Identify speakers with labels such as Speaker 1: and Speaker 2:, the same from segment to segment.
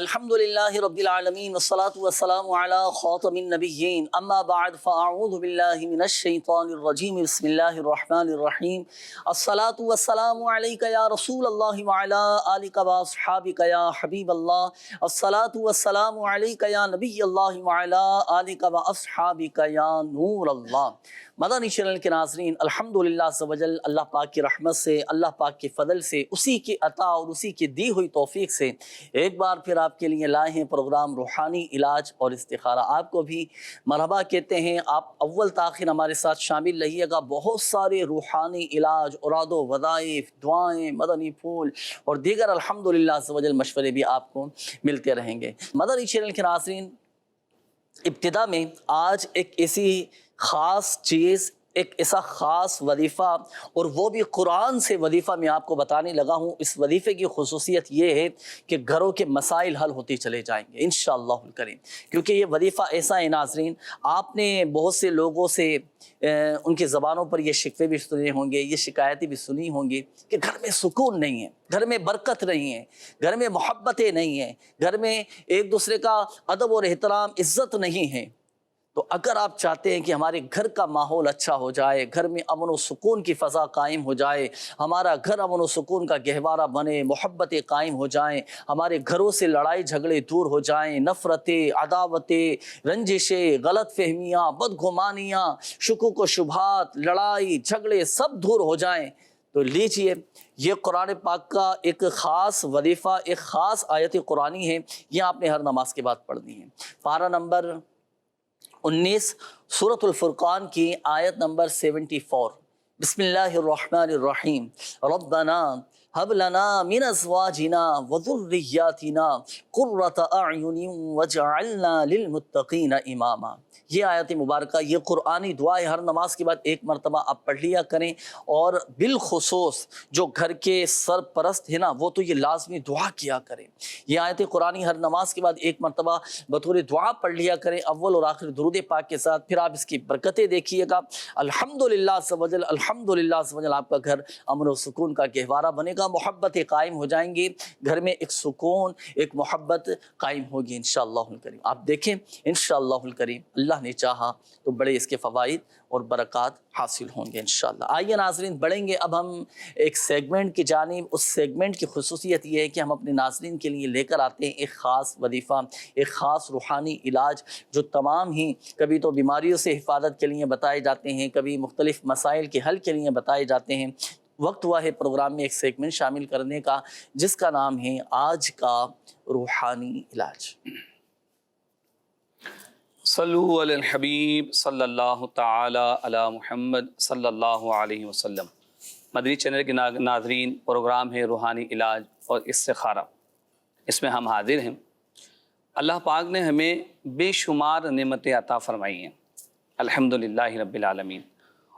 Speaker 1: الحمدللہ رب العالمین والصلاة والسلام علی خاتم النبیین اما بعد فاعوذ باللہ من الشیطان الرجیم بسم اللہ الرحمن الرحیم الصلاة والسلام علیک یا رسول اللہ وعلی آلک واصحابک یا حبیب اللہ الصلاة والسلام علیک یا نبی اللہ وعلی آلک واصحابک یا نور اللہ۔ مدنی چینل کے ناظرین، الحمدللہ عز و جل اللہ پاک کی رحمت سے، اللہ پاک کے فضل سے، اسی کی عطا اور اسی کی دی ہوئی توفیق سے ایک بار پھر آپ کے لیے لائے ہیں پروگرام روحانی علاج اور استخارہ۔ آپ کو بھی مرحبا کہتے ہیں، آپ اول تاخیر ہمارے ساتھ شامل رہیے گا۔ بہت سارے روحانی علاج، اوراد و وظائف، دعائیں، مدنی پھول اور دیگر الحمدللہ عز و جل مشورے بھی آپ کو ملتے رہیں گے۔ مدنی چینل کے ناظرین، ابتدا میں آج ایک ایسی خاص چیز، ایک ایسا خاص وظیفہ، اور وہ بھی قرآن سے وظیفہ میں آپ کو بتانے لگا ہوں۔ اس وظیفے کی خصوصیت یہ ہے کہ گھروں کے مسائل حل ہوتے چلے جائیں گے انشاءاللہ الکریم، کیونکہ یہ وظیفہ ایسا ہے ناظرین، آپ نے بہت سے لوگوں سے ان کی زبانوں پر یہ شکوے بھی سنے ہوں گے، یہ شکایتیں بھی سنی ہوں گی کہ گھر میں سکون نہیں ہے، گھر میں برکت نہیں ہے، گھر میں محبتیں نہیں ہیں، گھر میں ایک دوسرے کا ادب اور احترام، عزت نہیں ہے۔ تو اگر آپ چاہتے ہیں کہ ہمارے گھر کا ماحول اچھا ہو جائے، گھر میں امن و سکون کی فضا قائم ہو جائے، ہمارا گھر امن و سکون کا گہوارہ بنے، محبتیں قائم ہو جائیں، ہمارے گھروں سے لڑائی جھگڑے دور ہو جائیں، نفرتیں، عداوتیں، رنجشیں، غلط فہمیاں، بدگمانیاں، شکوک و شبہات، لڑائی جھگڑے سب دور ہو جائیں، تو لیجئے یہ قرآن پاک کا ایک خاص وظیفہ، ایک خاص آیت قرآنی ہے، یہ آپ نے ہر نماز کے بعد پڑھنی ہے۔ پارہ نمبر 19 سورۃ الفرقان کی آیت نمبر 74۔ بسم اللہ الرحمن الرحیم۔ ربنا هب لنا من ازواجنا وذریاتنا قرۃ اعین واجعلنا للمتقین اماما۔ یہ آیت مبارکہ، یہ قرآنی دعا ہے، ہر نماز کے بعد ایک مرتبہ آپ پڑھ لیا کریں، اور بالخصوص جو گھر کے سرپرست ہے نا، وہ تو یہ لازمی دعا کیا کریں۔ یہ آیت قرآنی ہر نماز کے بعد ایک مرتبہ بطور دعا پڑھ لیا کریں، اول اور آخر درود پاک کے ساتھ، پھر آپ اس کی برکتیں دیکھیے گا۔ الحمدللہ عز و جل، الحمدللہ عز و جل، آپ کا گھر امن و سکون کا گہوارہ بنے گا، محبتیں قائم ہو جائیں گی، گھر میں ایک سکون، ایک محبت قائم ہوگی انشاءاللہ الکریم۔ آپ دیکھیں انشاءاللہ الکریم، اللہ نے چاہا تو بڑے اس کے فوائد اور برکات حاصل ہوں گے انشاءاللہ۔ آئیے ناظرین، بڑھیں گے اب ہم ایک سیگمنٹ کی جانب۔ اس سیگمنٹ کی خصوصیت یہ ہے کہ ہم اپنے ناظرین کے لیے لے کر آتے ہیں ایک خاص وظیفہ، ایک خاص روحانی علاج، جو تمام ہی کبھی تو بیماریوں سے حفاظت کے لیے بتائے جاتے ہیں، کبھی مختلف مسائل کے حل کے لیے بتائے جاتے ہیں۔ وقت ہوا ہے پروگرام میں ایک سیگمنٹ شامل کرنے کا، جس کا نام ہے آج کا روحانی علاج۔
Speaker 2: صلو علی الحبیب صلی اللہ تعالی علی محمد صلی اللہ علیہ وسلم۔ مدنی چینل کے ناظرین، پروگرام ہے روحانی علاج اور استخارہ، اس میں ہم حاضر ہیں۔ اللہ پاک نے ہمیں بے شمار نعمتیں عطا فرمائی ہیں، الحمدللہ رب العالمین،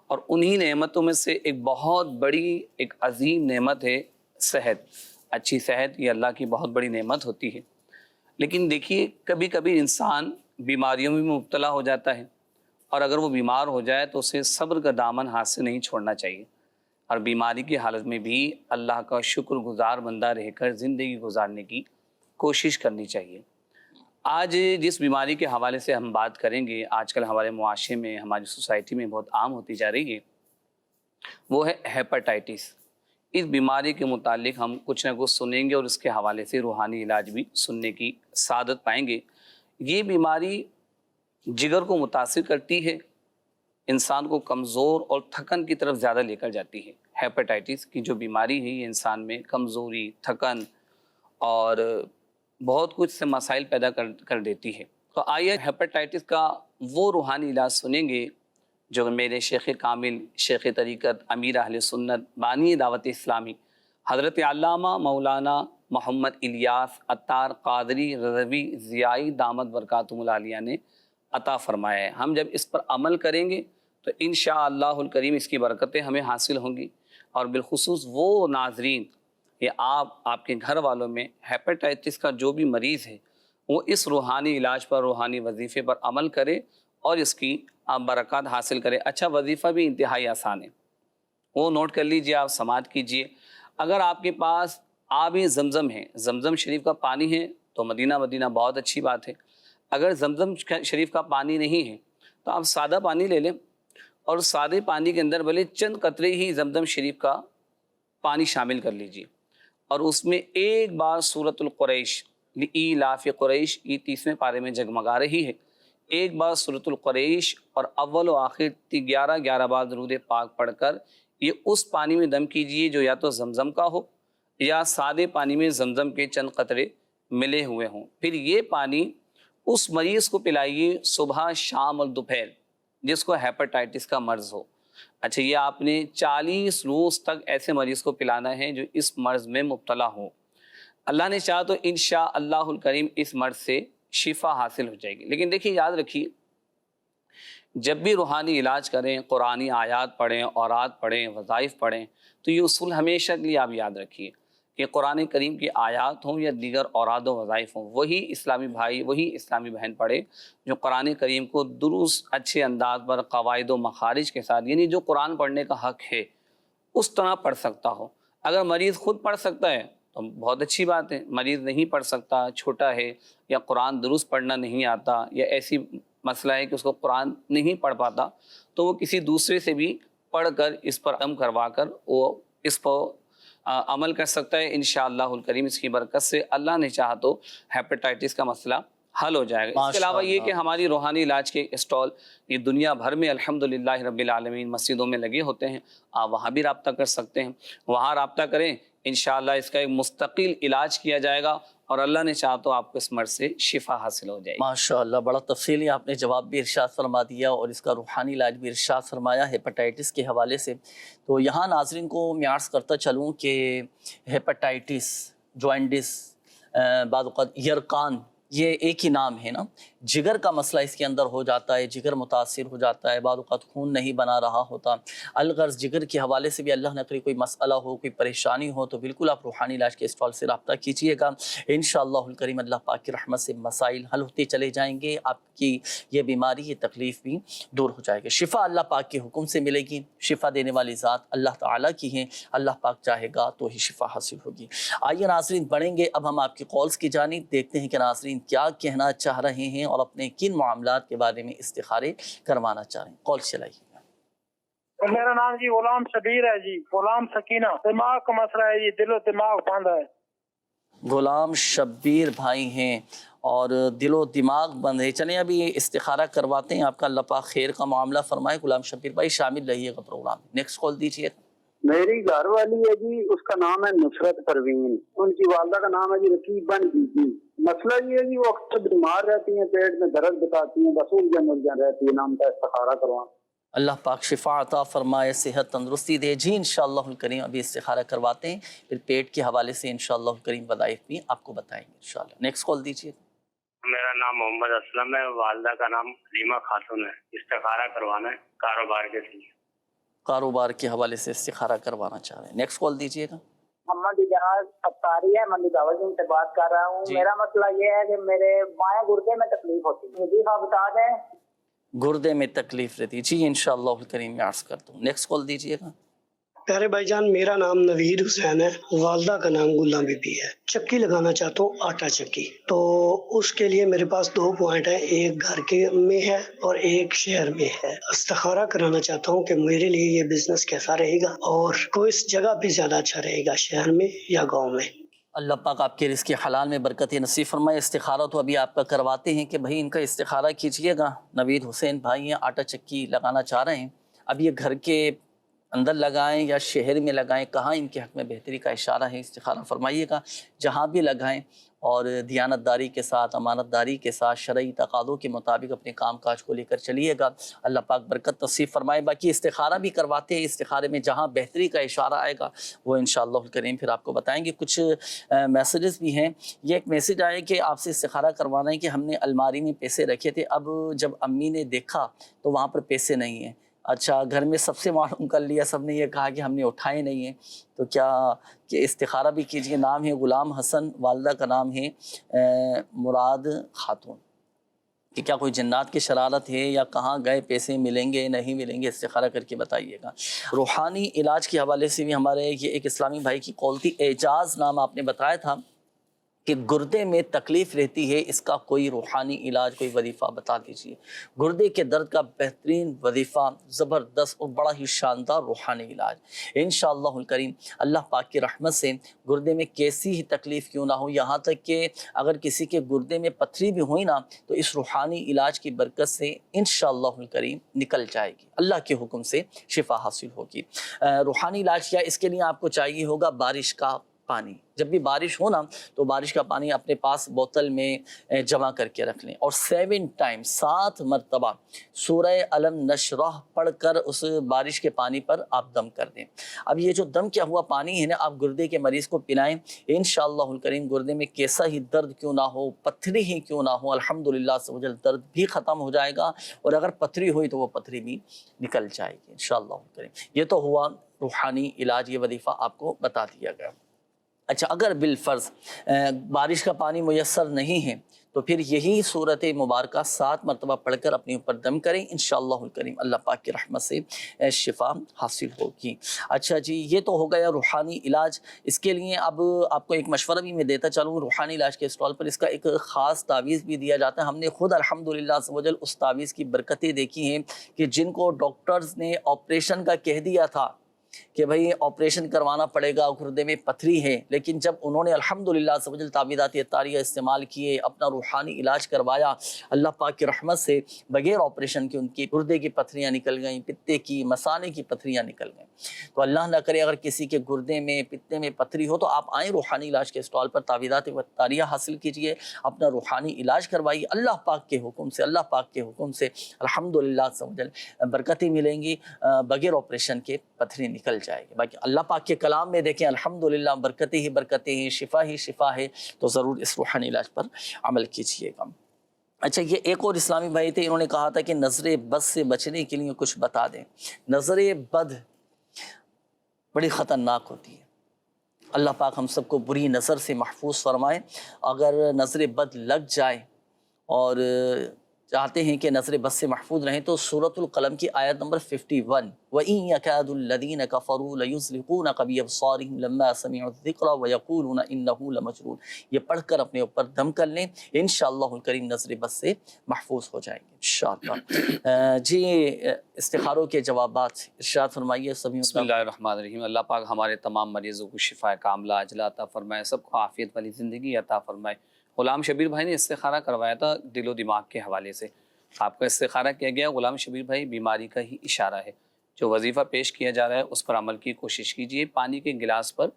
Speaker 2: اور انہی نعمتوں میں سے ایک بہت بڑی، ایک عظیم نعمت ہے صحت۔ اچھی صحت یہ اللہ کی بہت بڑی نعمت ہوتی ہے، لیکن دیکھیے کبھی کبھی انسان بیماریوں میں مبتلا ہو جاتا ہے، اور اگر وہ بیمار ہو جائے تو اسے صبر کا دامن ہاتھ سے نہیں چھوڑنا چاہیے، اور بیماری کی حالت میں بھی اللہ کا شکر گزار بندہ رہ کر زندگی گزارنے کی کوشش کرنی چاہیے۔ آج جس بیماری کے حوالے سے ہم بات کریں گے، آج کل ہمارے معاشرے میں، ہماری سوسائٹی میں بہت عام ہوتی جا رہی ہے، وہ ہے ہیپاٹائٹس۔ اس بیماری کے متعلق ہم کچھ نہ کچھ سنیں گے، اور اس کے حوالے سے روحانی علاج بھی سننے کی سعادت پائیں گے۔ یہ بیماری جگر کو متاثر کرتی ہے، انسان کو کمزور اور تھکن کی طرف زیادہ لے کر جاتی ہے۔ ہیپاٹائٹس کی جو بیماری ہے، یہ انسان میں کمزوری، تھکن اور بہت کچھ سے مسائل پیدا کر دیتی ہے۔ تو آئیے ہیپاٹائٹس کا وہ روحانی علاج سنیں گے جو میرے شیخ کامل، شیخ طریقت، امیر اہل سنت، بانی دعوت اسلامی، حضرت علامہ مولانا محمد الیاس عطار قادری رضوی ضیائی دامت برکاتہم العالیہ نے عطا فرمایا ہے۔ ہم جب اس پر عمل کریں گے تو انشاءاللہ الکریم اس کی برکتیں ہمیں حاصل ہوں گی، اور بالخصوص وہ ناظرین یا آپ کے گھر والوں میں ہیپاٹائٹس کا جو بھی مریض ہے، وہ اس روحانی علاج پر، روحانی وظیفے پر عمل کرے اور اس کی آپ برکات حاصل کریں۔ اچھا، وظیفہ بھی انتہائی آسان ہے، وہ نوٹ کر لیجئے، آپ سماعت کیجئے۔ اگر آپ کے پاس آب زمزم ہے، زمزم شریف کا پانی ہے، تو مدینہ بہت اچھی بات ہے۔ اگر زمزم شریف کا پانی نہیں ہے تو آپ سادہ پانی لے لیں، اور سادے پانی کے اندر بھلے چند قطرے ہی زمزم شریف کا پانی شامل کر لیجیے، اور اس میں ایک بار سورۃ القریش لإیلاف قریش، یہ 30ویں پارے میں جگمگا رہی ہے، ایک بار سورۃ القریش اور اول و آخر 11 بار درود پاک پڑھ کر یہ اس پانی میں دم کیجئے جو یا تو زمزم کا ہو یا سادے پانی میں زمزم کے چند قطرے ملے ہوئے ہوں۔ پھر یہ پانی اس مریض کو پلائیے صبح، شام اور دوپہر جس کو ہیپاٹائٹس کا مرض ہو۔ اچھا، یہ آپ نے 40 روز تک ایسے مریض کو پلانا ہے جو اس مرض میں مبتلا ہو۔ اللہ نے چاہا تو انشاءاللہ الکریم اس مرض سے شفا حاصل ہو جائے گی۔ لیکن دیکھیے، یاد رکھیے، جب بھی روحانی علاج کریں، قرآنی آیات پڑھیں، اوراد پڑھیں، وظائف پڑھیں، تو یہ اصول ہمیشہ کے لیے آپ یاد رکھیے کہ قرآن کریم کی آیات ہوں یا دیگر اوراد و وظائف ہوں، وہی اسلامی بھائی، وہی اسلامی بہن پڑھے جو قرآن کریم کو درست اچھے انداز پر قواعد و مخارج کے ساتھ، یعنی جو قرآن پڑھنے کا حق ہے اس طرح پڑھ سکتا ہو۔ اگر مریض خود پڑھ سکتا ہے تو بہت اچھی بات ہے، مریض نہیں پڑھ سکتا، چھوٹا ہے یا قرآن درست پڑھنا نہیں آتا یا ایسی مسئلہ ہے کہ اس کو قرآن نہیں پڑھ پاتا، تو وہ کسی دوسرے سے بھی پڑھ کر اس پر عمل کروا کر وہ اس پر عمل کر سکتا ہے۔ انشاءاللہ الکریم اس کی برکت سے اللہ نے چاہا تو ہیپاٹائٹس کا مسئلہ حل ہو جائے گا۔ اس کے علاوہ یہ کہ ہماری روحانی علاج کے اسٹال یہ دنیا بھر میں الحمدللہ رب العالمین مسجدوں میں لگے ہوتے ہیں، آپ وہاں بھی رابطہ کر سکتے ہیں، وہاں رابطہ کریں، انشاءاللہ اس کا ایک مستقل علاج کیا جائے گا اور اللہ نے چاہا تو آپ کو اس مرض سے شفا حاصل ہو جائے گی۔
Speaker 1: ماشاءاللہ، بڑا تفصیلی آپ نے جواب بھی ارشاد فرما دیا اور اس کا روحانی علاج بھی ارشاد فرمایا ہیپاٹائٹس کے حوالے سے۔ تو یہاں ناظرین کو میں عرض کرتا چلوں کہ ہیپاٹائٹس، جوائنٹس، بعض اوقات یرقان، یہ ایک ہی نام ہے نا۔ جگر کا مسئلہ اس کے اندر ہو جاتا ہے، جگر متاثر ہو جاتا ہے، بعض اوقات خون نہیں بنا رہا ہوتا۔ الغرض جگر کے حوالے سے بھی اللہ نہ کرے کوئی مسئلہ ہو، کوئی پریشانی ہو تو بالکل آپ روحانی علاج کے اسٹال سے رابطہ کیجیے گا، انشاءاللہ الکریم اللہ پاک کی رحمت سے مسائل حل ہوتے چلے جائیں گے، آپ کی یہ بیماری، یہ تکلیف بھی دور ہو جائے گی، شفا اللہ پاک کے حکم سے ملے گی۔ شفا دینے والی ذات اللہ تعالیٰ کی ہے، اللہ پاک چاہے گا تو ہی شفا حاصل ہوگی۔ آئیے ناظرین بڑھیں گے اب ہم آپ کی کالز کی جانب، دیکھتے ہیں کہ ناظرین کیا کہنا چاہ رہے ہیں اور اپنے کن معاملات کے بارے میں استخارے کروانا چاہ رہے ہیں۔ کال چلائیے۔
Speaker 3: میرا نام جی غلام شبیر ہے جی، غلام سکینہ، دماغ کا مسئلہ ہے جی، دل و دماغ بند ہے۔
Speaker 1: غلام شبیر بھائی ہیں اور دل و دماغ بند ہے، چلیں ابھی یہ استخارہ کرواتے ہیں، آپ کا اللہ پاک خیر کا معاملہ فرمائے۔ غلام شبیر بھائی شامل رہیے گا پروگرام میں، نیکسٹ کال دیجیے۔
Speaker 4: میری گھر والی ہے جی، اس کا نام ہے نصرت پروین، ان کی والدہ کا نام ہے جی رقیب بن جی۔ مسئلہ یہ ہے کہ وہ اکثر بیمار رہتی ہیں، پیٹ میں درد بتاتی ہیں، بس الجھن رہتی ہے، نام کا استخارہ کروانا۔
Speaker 1: اللہ پاک شفا عطا فرمائے، صحت تندرستی دے جی۔ انشاءاللہ الکریم ابھی استخارہ کرواتے ہیں، پھر پیٹ کے حوالے سے انشاءاللہ الکریم وظائف بھی آپ کو بتائیں گے انشاءاللہ۔ نیکسٹ کال دیجیے۔
Speaker 5: میرا نام محمد اسلم ہے، والدہ کا نام حلیمہ خاتون ہے، استخارہ کروانا ہے کاروبار کے لیے۔
Speaker 1: کاروبار کے حوالے سے استخارہ کروانا چاہ رہے ہیں، نیکسٹ کال دیجیے گا۔
Speaker 6: محمد اجاز افطاری ہے، منڈی دعوت سے بات کر رہا ہوں۔ میرا مسئلہ یہ ہے کہ میرے بائیں گردے میں تکلیف ہوتی ہے، مجھے آپ بتا دیں۔
Speaker 1: گردے میں تکلیف رہتی جی، انشاءاللہ الکریم میں عرض کرتا ہوں، نیکسٹ کال دیجیے گا۔
Speaker 7: پیارے بھائی جان، میرا نام نوید حسین ہے، والدہ کا نام غلام بی بی ہے۔ چکی لگانا چاہتا ہوں، آٹا چکی، تو اس کے لیے میرے پاس 2 پوائنٹ ہیں، ایک گھر کے میں ہے اور ایک شہر میں ہے۔ استخارہ کرانا چاہتا ہوں کہ میرے لیے یہ بزنس کیسا رہے گا اور کس جگہ پہ زیادہ اچھا رہے گا، شہر میں یا گاؤں میں۔
Speaker 1: اللہ پاک آپ کے رزق حلال میں برکت نصیب فرمائے۔ استخارہ تو ابھی آپ کا کرواتے ہیں کہ بھائی ان کا استخارہ کیجئے گا۔ نوید حسین بھائی ہیں، آٹا چکی لگانا چاہ رہے ہیں، اب یہ گھر کے اندر لگائیں یا شہر میں لگائیں، کہاں ان کے حق میں بہتری کا اشارہ ہے، استخارہ فرمائیے گا۔ جہاں بھی لگائیں اور دیانت داری کے ساتھ، امانت داری کے ساتھ، شرعی تقاضوں کے مطابق اپنے کام کاج کو لے کر چلیے گا، اللہ پاک برکت نصیب فرمائے۔ باقی استخارہ بھی کرواتے ہیں، استخارے میں جہاں بہتری کا اشارہ آئے گا وہ انشاءاللہ الکریم پھر آپ کو بتائیں گے۔ کچھ میسیجز بھی ہیں، یہ ایک میسیج آئے کہ آپ سے استخارہ کروانا ہے کہ ہم نے الماری میں پیسے رکھے تھے، اب جب امی نے دیکھا تو وہاں پر پیسے نہیں ہیں۔ اچھا، گھر میں سب سے معلوم کر لیا، سب نے یہ کہا کہ ہم نے اٹھائے نہیں ہیں، تو کیا کہ استخارہ بھی کیجیے۔ نام ہے غلام حسن، والدہ کا نام ہے مراد خاتون، کہ کیا کوئی جنات کی شرارت ہے یا کہاں گئے، پیسے ملیں گے نہیں ملیں گے، استخارہ کر کے بتائیے گا۔ روحانی علاج کے حوالے سے بھی ہمارے یہ ایک اسلامی بھائی کی کال تھی، اعجاز نام آپ نے بتایا تھا کہ گردے میں تکلیف رہتی ہے، اس کا کوئی روحانی علاج، کوئی وظیفہ بتا دیجئے۔ گردے کے درد کا بہترین وظیفہ، زبردست اور بڑا ہی شاندار روحانی علاج انشاءاللہ الکریم اللہ پاک کی رحمت سے، گردے میں کیسی ہی تکلیف کیوں نہ ہو، یہاں تک کہ اگر کسی کے گردے میں پتھری بھی ہوئی نا تو اس روحانی علاج کی برکت سے انشاءاللہ الکریم نکل جائے گی، اللہ کے حکم سے شفا حاصل ہوگی۔ روحانی علاج کیا؟ اس کے لیے آپ کو چاہیے ہوگا بارش کا پانی۔ جب بھی بارش ہو نا تو بارش کا پانی اپنے پاس بوتل میں جمع کر کے رکھ لیں، اور 7 مرتبہ سورہ علم نشرح پڑھ کر اس بارش کے پانی پر آپ دم کر دیں۔ اب یہ جو دم کیا ہوا پانی ہے نا، آپ گردے کے مریض کو پلائیں، انشاءاللہ الکریم گردے میں کیسا ہی درد کیوں نہ ہو، پتھری ہی کیوں نہ ہو، الحمدللہ سے درد بھی ختم ہو جائے گا، اور اگر پتھری ہوئی تو وہ پتھری بھی نکل جائے گی انشاءاللہ الکریم۔ یہ تو ہوا روحانی علاج، یہ وظیفہ آپ کو بتا دیا گیا۔ اچھا، اگر بالفرض بارش کا پانی میسر نہیں ہے تو پھر یہی صورت مبارکہ 7 مرتبہ پڑھ کر اپنے اوپر دم کریں، انشاءاللہ الکریم اللہ پاک کی رحمت سے شفا حاصل ہوگی۔ اچھا جی، یہ تو ہو گیا روحانی علاج۔ اس کے لیے اب آپ کو ایک مشورہ بھی میں دیتا چلوں، روحانی علاج کے اسٹال پر اس کا ایک خاص تعویذ بھی دیا جاتا ہے۔ ہم نے خود الحمدللہ اس تعویذ کی برکتیں دیکھی ہیں کہ جن کو ڈاکٹرز نے آپریشن کا کہہ دیا تھا کہ بھئی آپریشن کروانا پڑے گا، گردے میں پتھری ہے، لیکن جب انہوں نے الحمدللہ تعویذات اطاریہ استعمال کیے، اپنا روحانی علاج کروایا، اللہ پاک کی رحمت سے بغیر آپریشن کے ان کی گردے کی پتھریاں نکل گئیں، پتے کی، مثانے کی پتھریاں نکل گئیں۔ تو اللہ نہ کرے اگر کسی کے گردے میں، پتے میں پتھری ہو تو آپ آئیں روحانی علاج کے اسٹال پر، تعویذات اطاریہ حاصل کیجئے، اپنا روحانی علاج کروائیے، اللہ پاک کے حکم سے، اللہ پاک کے حکم سے الحمدللہ برکتیں ملیں گی، بغیر آپریشن کے پتھری نکل جائے گی۔ باقی اللہ پاک کے کلام میں دیکھیں الحمدللہ برکتیں ہی برکتیں ہیں، شفا ہی شفا ہے، تو ضرور اس روحانی علاج پر عمل کیجئے گا۔ اچھا، یہ ایک اور اسلامی بھائی تھے، انہوں نے کہا تھا کہ نظر بد سے بچنے کے لیے کچھ بتا دیں۔ نظر بد بڑی خطرناک ہوتی ہے، اللہ پاک ہم سب کو بری نظر سے محفوظ فرمائے۔ اگر نظر بد لگ جائے اور چاہتے ہیں کہ نظر بد سے محفوظ رہیں تو سورۃ القلم کی آیت نمبر 51 وَإِن يَكَادُ الَّذِينَ كَفَرُوا لَيُزْلِقُونَكَ بِأَبْصَارِهِمْ لَمَّا سَمِعُوا الذِّكْرَ وَيَقُولُونَ إِنَّهُ لَمَجْنُونٌ۔ یہ پڑھ کر اپنے اوپر دم کر لیں، انشاءاللہ الکریم نظر بد سے محفوظ ہو جائیں گے انشاءاللہ۔ جی، استخاروں کے جوابات ارشاد فرمائیے سبھی۔
Speaker 2: بسم اللہ الرحمن الرحیم۔ اللہ پاک ہمارے تمام مریضوں کو شفا کاملہ عاجلہ عطا فرمائے، سب کو عافیت والی زندگی عطا فرمائے۔ غلام شبیر بھائی نے استخارہ کروایا تھا دل و دماغ کے حوالے سے، آپ کا استخارہ کیا گیا۔ غلام شبیر بھائی، بیماری کا ہی اشارہ ہے، جو وظیفہ پیش کیا جا رہا ہے اس پر عمل کی کوشش کیجیے۔ پانی کے گلاس پر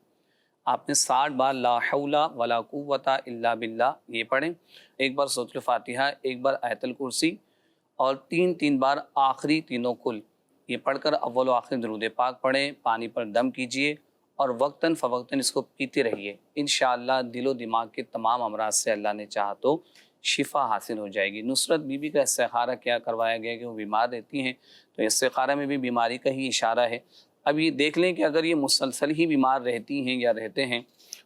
Speaker 2: آپ نے 60 بار لا حول ولا قوت الا باللہ یہ پڑھیں، ایک بار سورۃ الفاتحہ، ایک بار آیت الکرسی، اور 3 بار آخری تینوں کل یہ پڑھ کر اول و آخر درود پاک پڑھیں، پانی پر دم کیجیے اور وقتاً فوقتاً اس کو پیتے رہیے۔ انشاءاللہ دل و دماغ کے تمام امراض سے اللہ نے چاہا تو شفا حاصل ہو جائے گی۔ نصرت بی بی کا استخارہ کیا کروایا گیا کہ وہ بیمار رہتی ہیں، تو استخارہ میں بھی بیماری کا ہی اشارہ ہے۔ اب یہ دیکھ لیں کہ اگر یہ مسلسل ہی بیمار رہتی ہیں یا رہتے ہیں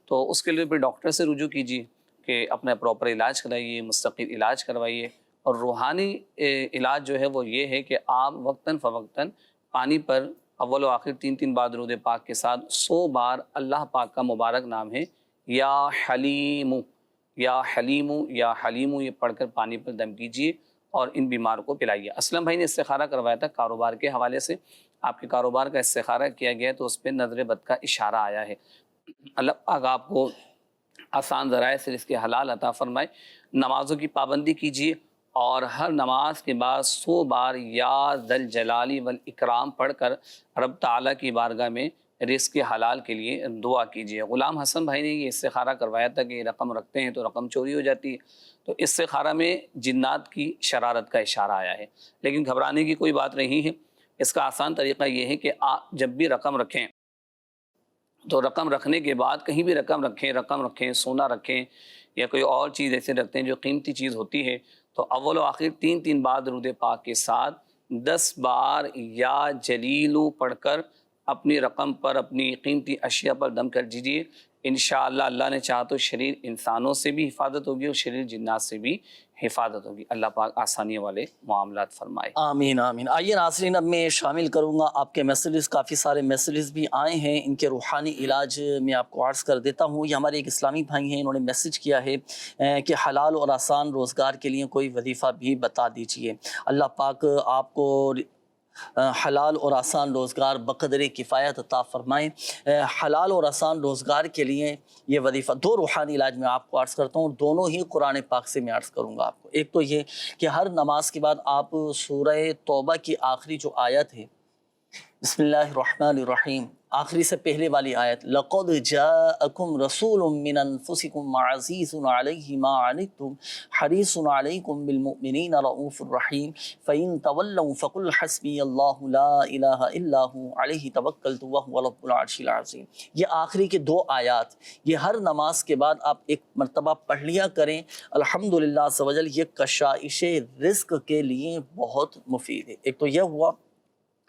Speaker 2: تو اس کے لیے پھر ڈاکٹر سے رجوع کیجیے کہ اپنا پراپر علاج کرائیے، مستقل علاج کروائیے۔ اور روحانی علاج جو ہے وہ یہ ہے کہ آپ وقتاً فوقتاً پانی پر اول و آخر 3 بار درود پاک کے ساتھ 100 بار اللہ پاک کا مبارک نام ہے یا حلیم یا حلیم یا حلیم، یہ پڑھ کر پانی پر دم کیجیے اور ان بیمار کو پلائیے۔ اسلم بھائی نے استخارہ کروایا تھا کاروبار کے حوالے سے، آپ کے کاروبار کا استخارہ کیا گیا تو اس پہ نظر بد کا اشارہ آیا ہے۔ اللہ پاک آپ کو آسان ذرائع سے اس کے حلال عطا فرمائے۔ نمازوں کی پابندی کیجیے اور ہر نماز کے بعد 100 بار یا ذل جلالی والاکرام پڑھ کر رب تعالیٰ کی بارگاہ میں رزق حلال کے لیے دعا کیجیے۔ غلام حسن بھائی نے یہ استخارہ کروایا تھا کہ یہ رقم رکھتے ہیں تو رقم چوری ہو جاتی ہے، تو استخارہ میں جنات کی شرارت کا اشارہ آیا ہے، لیکن گھبرانے کی کوئی بات نہیں ہے۔ اس کا آسان طریقہ یہ ہے کہ آپ جب بھی رقم رکھیں تو رقم رکھنے کے بعد کہیں بھی رقم رکھیں، سونا رکھیں یا کوئی اور چیز ایسے رکھتے ہیں جو قیمتی چیز ہوتی ہے، تو اول و آخر 3 بار درود پاک کے ساتھ 10 بار یا جلیلو پڑھ کر اپنی رقم پر، اپنی قیمتی اشیاء پر دم کر دیجیے۔ انشاءاللہ اللہ نے چاہا تو شریر انسانوں سے بھی حفاظت ہوگی اور شریر جنات سے بھی حفاظت ہوگی. اللہ پاک آسانی والے معاملات فرمائے.
Speaker 1: آمین آمین. آئیے ناظرین، اب میں شامل کروں گا آپ کے میسیجز. کافی سارے میسیجز بھی آئے ہیں، ان کے روحانی علاج میں آپ کو عرض کر دیتا ہوں. یہ ہمارے ایک اسلامی بھائی ہیں، انہوں نے میسیج کیا ہے کہ حلال اور آسان روزگار کے لیے کوئی وظیفہ بھی بتا دیجئے. اللہ پاک آپ کو حلال اور آسان روزگار بقدر کفایت عطا فرمائیں. حلال اور آسان روزگار کے لیے یہ وظیفہ، دو روحانی علاج میں آپ کو عرض کرتا ہوں، دونوں ہی قرآن پاک سے میں عرض کروں گا آپ کو. ایک تو یہ کہ ہر نماز کے بعد آپ سورہ توبہ کی آخری جو آیت ہے، بسم اللہ الرحمن الرحیم، آخری سے پہلے والی آیت، لَقَدْ جَاءَكُمْ رَسُولٌ مِّنْ أَنفُسِكُمْ عَزِيزٌ عَلَيْهِ مَا عَنِتُّمْ حَرِيصٌ عَلَيْكُمْ بِالْمُؤْمِنِينَ رَءُوفٌ رَحِيمٌ فَإِن تَوَلَّوْا فَقُلْ حَسْبِيَ اللَّهُ لَا إِلَٰهَ إِلَّا هُوَ عَلَيْهِ تَوَكَّلْتُ وَهُوَ رَبُّ الْعَرْشِ الْعَظِيمِ. یہ آخری کے دو آیات، یہ ہر نماز کے بعد آپ ایک مرتبہ پڑھ لیا کریں. الحمدللہ عز و جل یہ کشائش رزق کے لیے بہت مفید ہے. ایک تو یہ ہوا.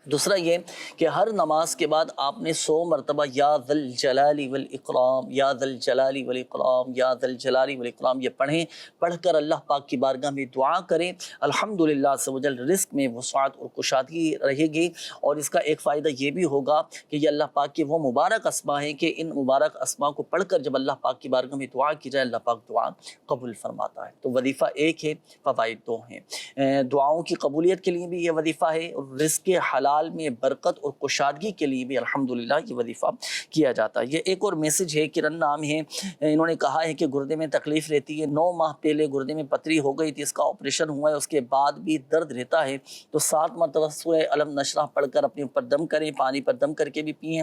Speaker 1: دوسرا یہ کہ ہر نماز کے بعد آپ نے 100 مرتبہ یا ذا الجلال والاکرام، یا ذا الجلال والاکرام، یا ذا الجلال والاکرام یہ پڑھیں. پڑھ کر اللہ پاک کی بارگاہ میں دعا کریں. الحمدللہ عز و جل رزق میں وسعت اور کشادگی رہے گی. اور اس کا ایک فائدہ یہ بھی ہوگا کہ یہ اللہ پاک کے وہ مبارک اسماء ہیں کہ ان مبارک اسماء کو پڑھ کر جب اللہ پاک کی بارگاہ میں دعا کی جائے، اللہ پاک دعا قبول فرماتا ہے. تو وظیفہ ایک ہے، فوائد دو ہیں. دعاؤں کی قبولیت کے لیے بھی یہ وظیفہ ہے، اور رزق حلال میں برکت اور کشادگی کے لیے بھی الحمدللہ یہ وظیفہ کیا جاتا ہے. یہ ایک اور میسج ہے، کرن نام ہے، انہوں نے کہا ہے کہ گردے میں تکلیف رہتی ہے، 9 ماہ پہلے گردے میں پتھری ہو گئی تھی، اس کا آپریشن ہوا ہے، اس کے بعد بھی درد رہتا ہے. تو 7 مرتبہ سورہ الم نشرح پڑھ کر اپنے اوپر دم کریں، پانی پر دم کر کے بھی پئیں.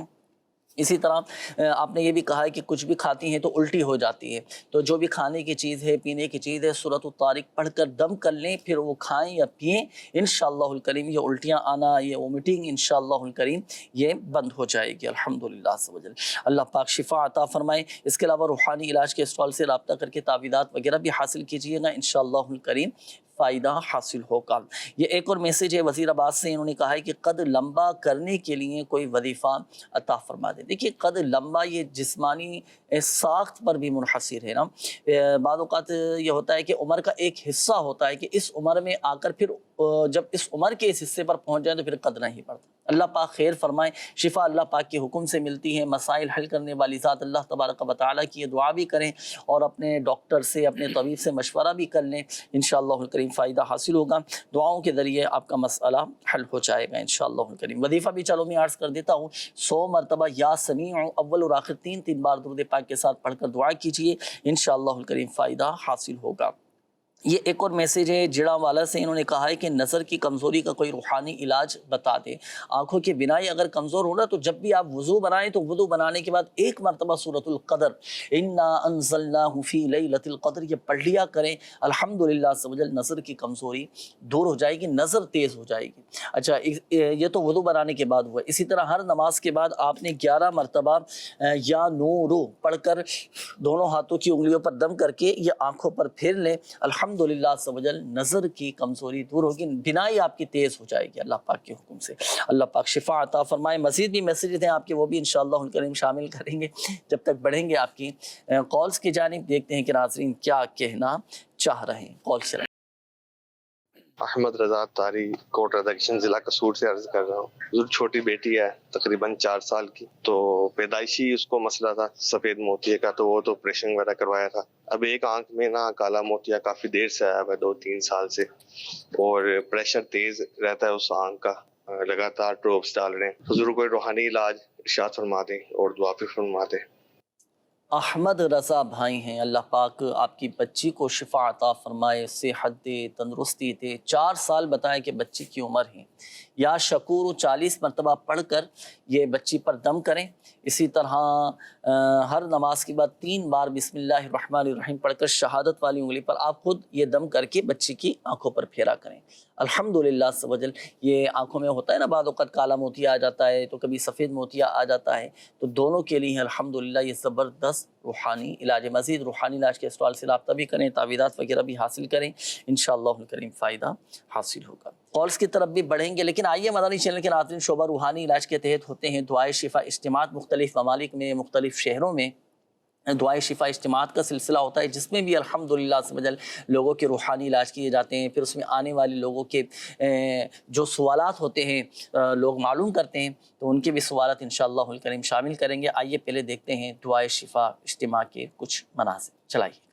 Speaker 1: اسی طرح آپ نے یہ بھی کہا ہے کہ کچھ بھی کھاتی ہیں تو الٹی ہو جاتی ہے، تو جو بھی کھانے کی چیز ہے، پینے کی چیز ہے، سورۃ الطارق پڑھ کر دم کر لیں، پھر وہ کھائیں یا پئیں. انشاءاللہ الکریم یہ الٹیاں آنا، یہ وومٹنگ انشاءاللہ الکریم یہ بند ہو جائے گی الحمدللہ عز و جل. اللہ پاک شفا عطا فرمائے. اس کے علاوہ روحانی علاج کے اسٹال سے رابطہ کر کے تعویذات وغیرہ بھی حاصل کیجیے گا، انشاءاللہ الکریم فائدہ حاصل ہوگا. یہ ایک اور میسیج ہے وزیر آباد سے، انہوں نے کہا ہے کہ قد لمبا کرنے کے لیے کوئی وظیفہ عطا فرما دے. دیکھیے قد لمبا یہ جسمانی ساخت پر بھی منحصر ہے نا. بعض اوقات یہ ہوتا ہے کہ عمر کا ایک حصہ ہوتا ہے کہ اس عمر میں آ کر پھر جب اس عمر کے اس حصے پر پہنچ جائیں تو پھر قد نہیں پڑتا. اللہ پاک خیر فرمائے. شفا اللہ پاک کے حکم سے ملتی ہے. مسائل حل کرنے والی ذات اللہ تبارک و تعالیٰ کی دعا بھی کریں اور اپنے ڈاکٹر سے، اپنے طبیب سے مشورہ بھی کر لیں، انشاءاللہ الکریم فائدہ حاصل ہوگا. دعاؤں کے ذریعے آپ کا مسئلہ حل ہو جائے گا انشاءاللہ الکریم. وظیفہ بھی چلو میں عرض کر دیتا ہوں. 100 مرتبہ یا سمیع اول اور آخر 3 بار درود پاک کے ساتھ پڑھ کر دعا کیجیے، انشاءاللہ الکریم فائدہ حاصل ہوگا. یہ ایک اور میسیج ہے جڑا والا سے، انہوں نے کہا ہے کہ نظر کی کمزوری کا کوئی روحانی علاج بتا دے. آنکھوں کی بینائی اگر کمزور ہو رہا تو جب بھی آپ وضو بنائیں تو وضو بنانے کے بعد 1 مرتبہ سورۃ القدر، انا انزلناہ فی لیلۃ القدر یہ پڑھ لیا کریں. الحمدللہ عز و جل نظر کی کمزوری دور ہو جائے گی، نظر تیز ہو جائے گی. اچھا یہ تو وضو بنانے کے بعد ہوا. اسی طرح ہر نماز کے بعد آپ نے 11 مرتبہ یا نورو پڑھ کر دونوں ہاتھوں کی انگلیوں پر دم کر کے یہ آنکھوں پر پھیر لیں. الحمدللہ عز و جل نظر کی کمزوری دور ہوگی، بینائی آپ کی تیز ہو جائے گی اللہ پاک کے حکم سے. اللہ پاک شفا عطا فرمائے. مزید بھی میسیجز ہیں آپ کے، وہ بھی انشاءاللہ الکریم شامل کریں گے جب تک بڑھیں گے آپ کی کالز کی جانب. دیکھتے ہیں کہ ناظرین کیا کہنا چاہ رہے ہیں. کال سے
Speaker 8: احمد رضا تاری کوٹ ریزیکشن ضلع قصور سے عرض کر رہا ہوں. چھوٹی بیٹی ہے تقریباً 4 سال کی، تو پیدائشی اس کو مسئلہ تھا سفید موتیے کا، تو وہ تو آپریشن وغیرہ کروایا تھا. اب ایک آنکھ میں نا کالا موتیا کافی دیر سے آیا ہے، 2-3 سال سے، اور پریشر تیز رہتا ہے اس آنکھ کا، لگاتار ڈراپس ڈال رہے ہیں. حضور کوئی روحانی علاج ارشاد فرما دیں اور دعا بھی فرما دیں.
Speaker 1: احمد رضا بھائی ہیں، اللہ پاک آپ کی بچی کو شفا عطا فرمائے، صحت دے، تندرستی دے. 4 سال بتائیں کہ بچی کی عمر ہے. یا شکور 40 مرتبہ پڑھ کر یہ بچی پر دم کریں. اسی طرح ہر نماز کے بعد 3 بار بسم اللہ الرحمن الرحیم پڑھ کر شہادت والی انگلی پر آپ خود یہ دم کر کے بچی کی آنکھوں پر پھیرا کریں. الحمدللہ عز و جل یہ آنکھوں میں ہوتا ہے نا بعض اوقات کالا موتیا آ جاتا ہے تو کبھی سفید موتیا آ جاتا ہے، تو دونوں کے لیے الحمدللہ یہ زبردست روحانی علاج ہے. مزید روحانی علاج کے اسٹال سے رابطہ بھی کریں، تعویذات وغیرہ بھی حاصل کریں، انشاءاللہ الکریم فائدہ حاصل ہوگا. کالز کی طرف بھی بڑھیں گے، لیکن آئیے مدنی چینل کے ناظرین، شعبہ روحانی علاج کے تحت ہوتے ہیں دعائے شفا اجتماعات مختلف ممالک میں، مختلف شہروں میں. دعائے شفا اجتماعات کا سلسلہ ہوتا ہے جس میں بھی الحمدللہ سے وجل لوگوں کے روحانی علاج کیے جاتے ہیں. پھر اس میں آنے والے لوگوں کے جو سوالات ہوتے ہیں لوگ معلوم کرتے ہیں تو ان کے بھی سوالات انشاءاللہ الکریم شامل کریں گے. آئیے پہلے دیکھتے ہیں دعائے شفا اجتماع کے کچھ مناظر. چلائیے.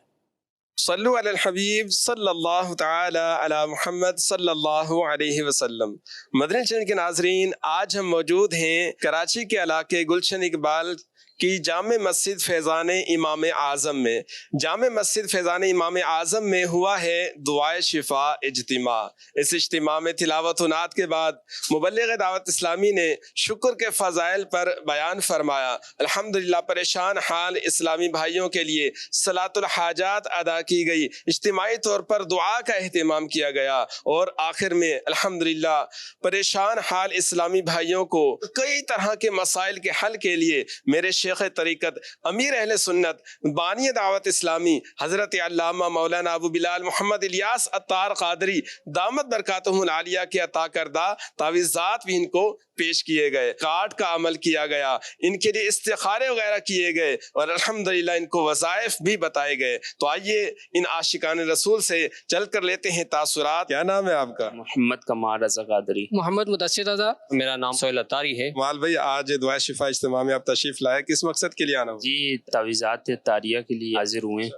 Speaker 9: صلو علی الحبیب صلی اللہ تعالی علی محمد صلی اللہ علیہ وسلم. مدنی چینل کے ناظرین، آج ہم موجود ہیں کراچی کے علاقے گلشن اقبال کی جامع مسجد فیضان امام اعظم میں. جامع مسجد فیضان امام اعظم میں ہوا ہے دعائے شفا اجتماع. اس اجتماع میں تلاوت و نعت کے بعد مبلغ دعوت اسلامی نے شکر کے فضائل پر بیان فرمایا. الحمدللہ پریشان حال اسلامی بھائیوں کے لیے صلاۃ الحاجات ادا کی گئی، اجتماعی طور پر دعا کا اہتمام کیا گیا، اور آخر میں الحمدللہ پریشان حال اسلامی بھائیوں کو کئی طرح کے مسائل کے حل کے لیے میرے شیخ طریقت امیر اہل سنت بانی دعوت اسلامی حضرت علامہ مولانا ابو بلال محمد الیاس عطار قادری دامت برکاتہم العالیہ کے عطا کردہ تعویذات بھی ان کو پیش کیے گئے، کارڈ کا عمل کیا گیا، ان کے لیے استخارے وغیرہ کیے گئے، اور الحمدللہ ان کو وظائف بھی بتائے گئے. تو آئیے ان عاشقان رسول سے چل کر لیتے ہیں تاثرات. کیا نام ہے آپ کا؟
Speaker 10: محمد کمال رضا قادری.
Speaker 11: محمد مدثر رضا.
Speaker 10: میرا نام سہیل عطاری ہے.
Speaker 9: مال بھائی، آج دعائے شفا اجتماع میں آپ تشریف لائے، کس مقصد کے لیے آنا ہو؟
Speaker 10: جی تعویذات طاریہ کے لیے حاضر ہوئے.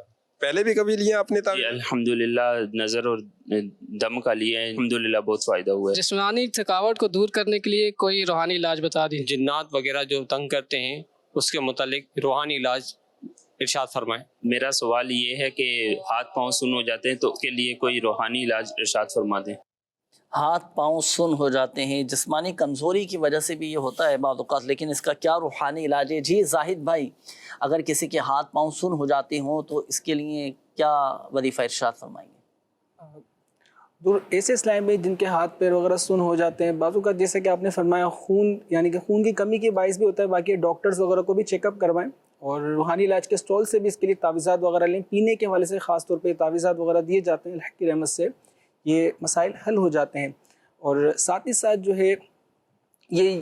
Speaker 9: پہلے بھی کبھی لیے آپ نے
Speaker 10: جی الحمدللہ نظر اور دم کا لیے الحمدللہ بہت فائدہ ہوا ہے.
Speaker 11: جسمانی تھکاوٹ کو دور کرنے کے لیے کوئی روحانی علاج بتا دی.
Speaker 10: جنات وغیرہ جو تنگ کرتے ہیں اس کے متعلق روحانی علاج ارشاد فرمائیں. میرا سوال یہ ہے کہ ہاتھ پاؤں سن ہو جاتے ہیں تو اس کے لیے کوئی روحانی علاج ارشاد فرما دیں.
Speaker 1: ہاتھ پاؤں سن ہو جاتے ہیں، جسمانی کمزوری کی وجہ سے بھی یہ ہوتا ہے بعض اوقات، لیکن اس کا کیا روحانی علاج ہے؟ جی زاہد بھائی، اگر کسی کے ہاتھ پاؤں سن ہو جاتے ہوں تو اس کے لیے کیا وظیفہ ارشاد فرمائیں گے؟
Speaker 12: ایسے اسلام میں جن کے ہاتھ پیر وغیرہ سن ہو جاتے ہیں، بعض اوقات جیسے کہ آپ نے فرمایا خون یعنی کہ خون کی کمی کے باعث بھی ہوتا ہے، باقی ڈاکٹرز وغیرہ کو بھی چیک اپ کروائیں، اور روحانی علاج کے سٹال سے بھی اس کے لیے تعویذات وغیرہ لیں. پینے کے حوالے سے خاص طور پہ تعویذات وغیرہ دیے جاتے ہیں، اللہ کی رحمت سے یہ مسائل حل ہو جاتے ہیں. اور ساتھ ہی ساتھ جو ہے یہ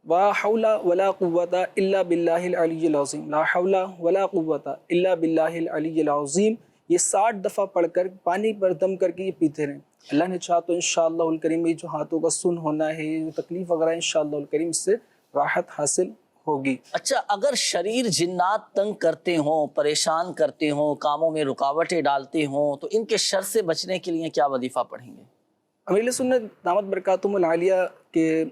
Speaker 12: لا حول ولا قوت الا باللہ العلی العظیم، لا حول ولا قوت الا باللہ العلی العظیم، یہ 60 دفعہ پڑھ کر پانی پر دم کر کے یہ پیتے رہیں. اللہ نے چاہا تو انشاءاللہ الکریم یہ جو ہاتھوں کا سن ہونا ہے، جو تکلیف وغیرہ انشاءاللہ الکریم اس سے راحت حاصل ہوگی.
Speaker 1: اچھا، اگر شریر جنات تنگ کرتے ہوں، پریشان کرتے ہوں، کاموں میں رکاوٹیں ڈالتے ہوں تو ان کے شر سے بچنے کے لیے کیا وظیفہ پڑھیں گے؟
Speaker 12: امیر سنت دامت برکاتہم العالیہ کے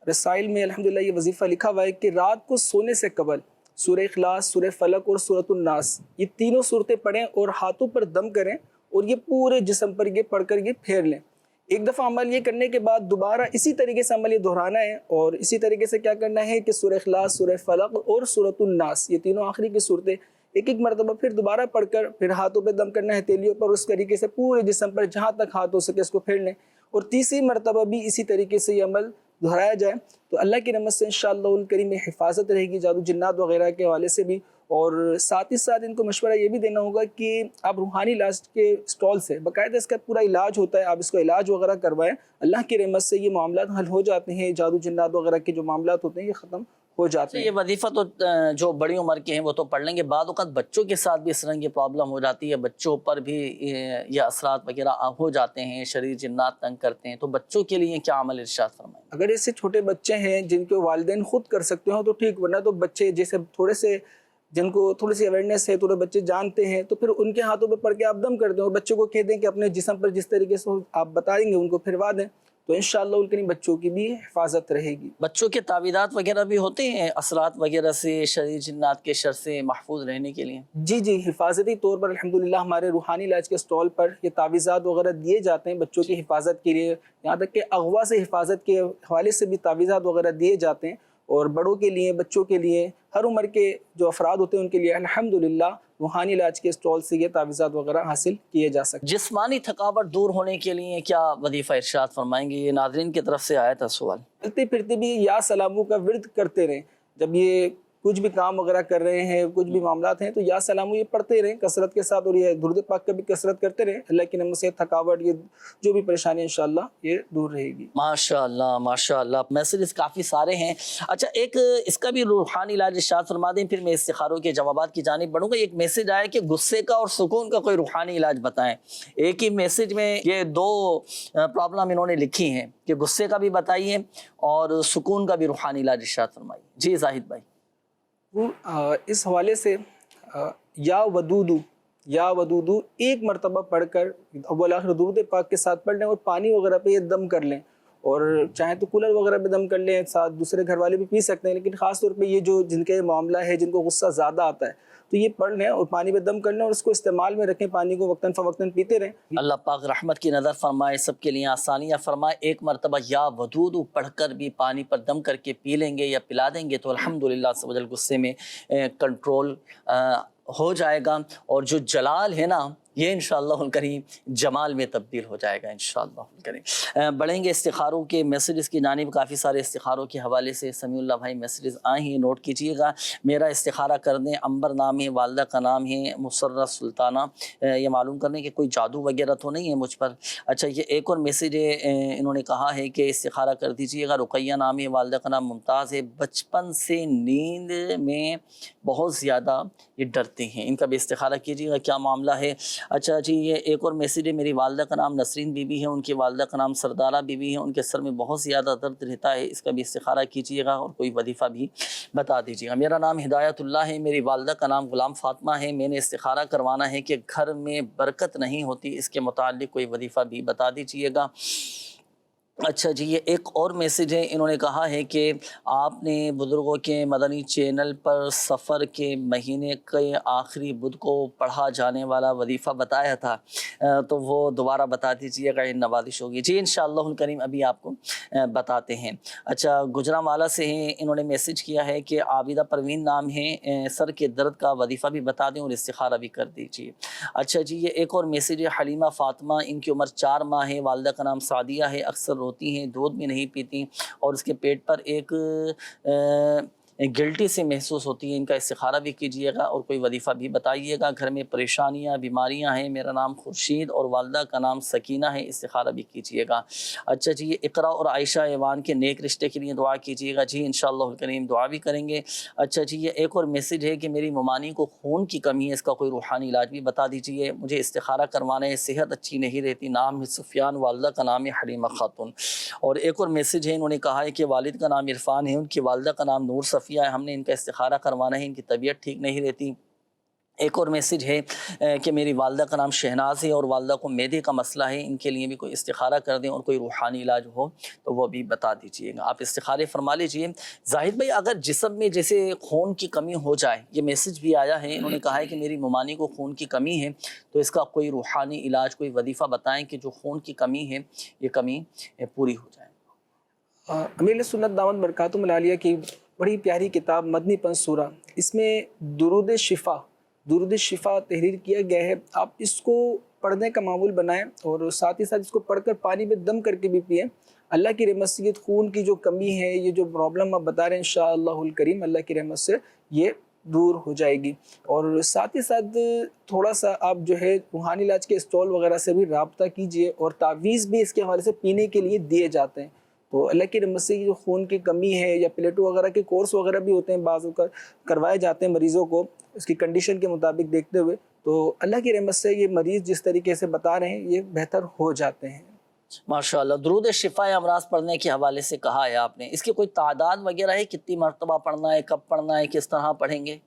Speaker 12: رسائل میں الحمدللہ یہ وظیفہ لکھا ہوا ہے کہ رات کو سونے سے قبل سورہ اخلاص، سورہ فلق اور سورۃ الناس یہ تینوں صورتیں پڑھیں اور ہاتھوں پر دم کریں، اور یہ پورے جسم پر یہ پڑھ کر یہ پھیر لیں. ایک دفعہ عمل یہ کرنے کے بعد دوبارہ اسی طریقے سے عمل یہ دہرانا ہے، اور اسی طریقے سے کیا کرنا ہے کہ سورہ اخلاص، سورہ فلق اور سورۃ الناس یہ تینوں آخری کی صورتیں ایک ایک مرتبہ پھر دوبارہ پڑھ کر پھر ہاتھوں پہ دم کرنا ہے، تیلیوں پر، اس طریقے سے پورے جسم پر جہاں تک ہاتھ ہو سکے اس کو پھیر لیں، اور تیسری مرتبہ بھی اسی طریقے سے یہ عمل دہرایا جائے. تو اللہ کی رحمت سے انشاءاللہ الکریم میں حفاظت رہے گی جادو جنات وغیرہ کے حوالے سے بھی. اور ساتھ ہی ساتھ ان کو مشورہ یہ بھی دینا ہوگا کہ آپ روحانی علاج کے سٹال سے باقاعدہ اس کا پورا علاج ہوتا ہے، آپ اس کو علاج وغیرہ کروائیں. اللہ کی رحمت سے یہ معاملات حل ہو جاتے ہیں، جادو جنات وغیرہ کے جو معاملات ہوتے ہیں یہ ختم ہو جاتے ہیں.
Speaker 1: یہ وظیفہ تو جو بڑی عمر کے ہیں وہ تو پڑھ لیں گے، بعض اوقات بچوں کے ساتھ بھی اس طرح کی پرابلم ہو جاتی ہے، بچوں پر بھی یہ اثرات وغیرہ ہو جاتے ہیں، شریر جنات تنگ کرتے ہیں، تو بچوں کے لیے کیا عمل ارشاد فرمائیں؟
Speaker 12: اگر ایسے چھوٹے بچے ہیں جن کے والدین خود کر سکتے ہوں تو ٹھیک، ورنہ تو بچے جیسے تھوڑے سے جن کو تھوڑی سی اویئرنیس ہے، تھوڑے بچے جانتے ہیں، تو پھر ان کے ہاتھوں پہ پڑھ کے آپ دم کر دیں اور بچوں کو کہہ دیں کہ اپنے جسم پر جس طریقے سے آپ بتائیں گے ان کو پھروا دیں، تو انشاءاللہ الکریم بچوں کی بھی حفاظت رہے گی.
Speaker 1: بچوں کے تعویذات وغیرہ بھی ہوتے ہیں اثرات وغیرہ سے، شریر جنات کے شر سے محفوظ رہنے کے لیے؟
Speaker 12: جی حفاظتی طور پر الحمدللہ ہمارے روحانی علاج کے سٹال پر یہ تعویذات وغیرہ دیے جاتے ہیں بچوں کی حفاظت کے لیے، یہاں تک کہ اغوا سے حفاظت کے حوالے سے بھی تعویذات وغیرہ دیے جاتے ہیں، اور بڑوں کے لیے، بچوں کے لیے، ہر عمر کے جو افراد ہوتے ہیں ان کے لیے الحمدللہ روحانی علاج کے سٹال سے یہ تعویذات وغیرہ حاصل کیے جا سکتے ہیں.
Speaker 1: جسمانی تھکاوٹ دور ہونے کے لیے کیا وظیفہ ارشاد فرمائیں گے؟ یہ ناظرین کی طرف سے آیا تھا سوال.
Speaker 12: چلتے پھرتے بھی یا سلاموں کا ورد کرتے رہیں. جب یہ کچھ بھی کام وغیرہ کر رہے ہیں، کچھ بھی معاملات ہیں، تو یا سلام یہ پڑھتے رہیں کثرت کے ساتھ، اور یہ درود پاک کا بھی کثرت کرتے رہیں. اللہ کی نعمت سے تھکاوٹ، یہ جو بھی پریشانی انشاءاللہ یہ دور رہے گی.
Speaker 1: ماشاءاللہ ماشاءاللہ. میسیجز کافی سارے ہیں. اچھا ایک اس کا بھی روحانی علاج ارشاد فرما دیں، پھر میں استخاروں کے جوابات کی جانب بڑھوں گا. ایک میسیج آیا کہ غصے کا اور سکون کا کوئی روحانی علاج بتائیں. ایک ہی میسیج میں یہ دو پرابلم انہوں نے لکھی ہیں کہ غصے کا بھی بتائیے اور سکون کا بھی روحانی علاج ارشاد فرمائیے. جی زاہد بھائی.
Speaker 12: اس حوالے سے یا ودودو ایک مرتبہ پڑھ کر اول آخر درود پاک کے ساتھ پڑھ لیں، اور پانی وغیرہ پہ یہ دم کر لیں، اور چاہیں تو کولر وغیرہ پہ دم کر لیں، ساتھ دوسرے گھر والے بھی پی سکتے ہیں، لیکن خاص طور پہ یہ جو جن کے معاملہ ہے، جن کو غصہ زیادہ آتا ہے، تو یہ پڑھ لیں اور پانی پہ دم کر لیں اور اس کو استعمال میں رکھیں، پانی کو وقتاً فوقتاً پیتے رہیں.
Speaker 1: اللہ پاک رحمت کی نظر فرمائے، سب کے لیے آسانیاں فرمائے. ایک مرتبہ یا ودود پڑھ کر بھی پانی پر دم کر کے پی لیں گے یا پلا دیں گے تو الحمدللہ سب وجل غصے میں کنٹرول ہو جائے گا، اور جو جلال ہے نا یہ انشاءاللہ الکریم جمال میں تبدیل ہو جائے گا انشاءاللہ الکریم. بڑھیں گے استخاروں کے میسیجز کی جانب. کافی سارے استخاروں کے حوالے سے سمیع اللہ بھائی میسیجز آئے ہیں، نوٹ کیجئے گا. میرا استخارہ کر دیں، امبر نام ہے، والدہ کا نام ہے مسرہ سلطانہ. یہ معلوم کرنے کہ کوئی جادو وغیرہ تو نہیں ہے مجھ پر. اچھا یہ ایک اور میسیج ہے، انہوں نے کہا ہے کہ استخارہ کر دیجئے گا. رقیہ نام ہے، والدہ کا نام ممتاز ہے. بچپن سے نیند میں بہت زیادہ یہ ڈرتے ہیں، ان کا بھی استخارہ کیجئے گا، کیا معاملہ ہے. اچھا جی یہ ایک اور میسیج ہے، میری والدہ کا نام نسرین بی بی ہے، ان کی والدہ کا نام سردارہ بی بی ہے، ان کے سر میں بہت زیادہ درد رہتا ہے، اس کا بھی استخارہ کیجیے گا اور کوئی وظیفہ بھی بتا دیجیے گا. میرا نام ہدایت اللہ ہے، میری والدہ کا نام غلام فاطمہ ہے، میں نے استخارہ کروانا ہے کہ گھر میں برکت نہیں ہوتی، اس کے متعلق کوئی وظیفہ بھی بتا دیجیے گا. اچھا جی یہ ایک اور میسیج ہے، انہوں نے کہا ہے کہ آپ نے بزرگوں کے مدنی چینل پر سفر کے مہینے کے آخری بدھ کو پڑھا جانے والا وظیفہ بتایا تھا، تو وہ دوبارہ بتا دیجیے گا، نوازش ہوگی. جی انشاءاللہ الکریم ابھی آپ کو بتاتے ہیں. اچھا گجرانوالہ سے ہیں، انہوں نے میسیج کیا ہے کہ عابدہ پروین نام ہے، سر کے درد کا وظیفہ بھی بتا دیں اور استخارہ بھی کر دیجیے. اچھا جی یہ ایک اور میسیج ہے، حلیمہ فاطمہ، ان کی عمر 4 ماہ ہے، والدہ کا نام سعدیہ ہے، اکثر روتی ہیں، دودھ بھی نہیں پیتی اور اس کے پیٹ پر ایک گلٹی سے محسوس ہوتی ہے، ان کا استخارہ بھی کیجیے گا اور کوئی وظیفہ بھی بتائیے گا. گھر میں پریشانیاں بیماریاں ہیں، میرا نام خورشید اور والدہ کا نام سکینہ ہے، استخارہ بھی کیجیے گا. اچھا جی یہ اقرا اور عائشہ ایوان کے نیک رشتے کے لیے دعا کیجیے گا. جی انشاءاللہ الکریم دعا بھی کریں گے. اچھا جی یہ ایک اور میسیج ہے کہ میری ممانی کو خون کی کمی ہے، اس کا کوئی روحانی علاج بھی بتا دیجیے. مجھے استخارہ کروانا ہے، صحت اچھی نہیں رہتی، نام ہے سفیان، والدہ کا نام ہے حلیمہ خاتون. اور ایک اور میسیج ہے، انہوں نے کہا ہے کہ والد کا نام عرفان ہے، ان کی والدہ کا نام نور صفیہ ہے، ہم نے ان کا استخارہ کروانا ہے، ان کی طبیعت ٹھیک نہیں رہتی. ایک اور میسیج ہے کہ میری والدہ کا نام شہناز ہے اور والدہ کو معدے کا مسئلہ ہے، ان کے لیے بھی کوئی استخارہ کر دیں اور کوئی روحانی علاج ہو تو وہ بھی بتا دیجیے گا. آپ استخارے فرما لیجیے. زاہد بھائی اگر جسم میں جیسے خون کی کمی ہو جائے، یہ میسیج بھی آیا ہے، انہوں نے کہا ہے کہ میری ممانی کو خون کی کمی ہے تو اس کا کوئی روحانی علاج، کوئی وظیفہ بتائیں کہ جو خون کی کمی ہے یہ کمی پوری ہو جائے.
Speaker 12: امیر سنت دامت برکاتہم العالیہ کی بڑی پیاری کتاب مدنی پنج سورہ، اس میں درود شفا تحریر کیا گیا ہے. آپ اس کو پڑھنے کا معمول بنائیں اور ساتھ ہی ساتھ اس کو پڑھ کر پانی میں دم کر کے بھی پئیں. اللہ کی رحمت سے خون کی جو کمی ہے، یہ جو پرابلم آپ بتا رہے ہیں، انشاءاللہ الکریم اللہ کی رحمت سے یہ دور ہو جائے گی. اور ساتھ ہی ساتھ تھوڑا سا آپ جو ہے روحانی علاج کے اسٹال وغیرہ سے بھی رابطہ کیجئے، اور تعویذ بھی اس کے حوالے سے پینے کے لیے دیے جاتے ہیں. تو اللہ کی رحمت سے جو خون کی کمی ہے، یا پلیٹو وغیرہ کے کورس وغیرہ بھی ہوتے ہیں، بعض کروائے جاتے ہیں مریضوں کو اس کی کنڈیشن کے مطابق دیکھتے ہوئے. تو اللہ کی رحمت سے یہ مریض جس طریقے سے بتا رہے ہیں یہ بہتر ہو جاتے ہیں.
Speaker 1: ماشاءاللہ. درود شفا امراض پڑھنے کے حوالے سے کہا ہے آپ نے، اس کی کوئی تعداد وغیرہ ہے، کتنی مرتبہ پڑھنا ہے، کب پڑھنا ہے، کس طرح پڑھیں گے؟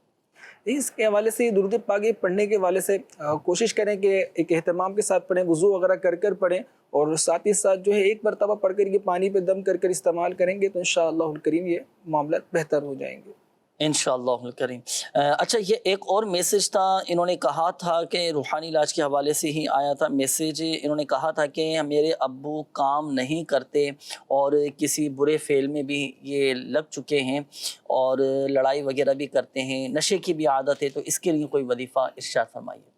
Speaker 12: اس کے حوالے سے درود پاک پڑھنے کے حوالے سے کوشش کریں کہ ایک اہتمام کے ساتھ پڑھیں، وضو وغیرہ کر پڑھیں، اور ساتھ ہی ساتھ جو ہے ایک مرتبہ پڑھ کر یہ پانی پہ دم کر استعمال کریں گے تو انشاءاللہ الکریم یہ معاملات بہتر ہو جائیں گے
Speaker 1: انشاءاللہ الکریم. اچھا یہ ایک اور میسیج تھا، انہوں نے کہا تھا کہ روحانی علاج کے حوالے سے ہی آیا تھا میسیج. انہوں نے کہا تھا کہ میرے ابو کام نہیں کرتے اور کسی برے فعل میں بھی یہ لگ چکے ہیں اور لڑائی وغیرہ بھی کرتے ہیں، نشے کی بھی عادت ہے، تو اس کے لیے کوئی وظیفہ ارشاد فرمائیے.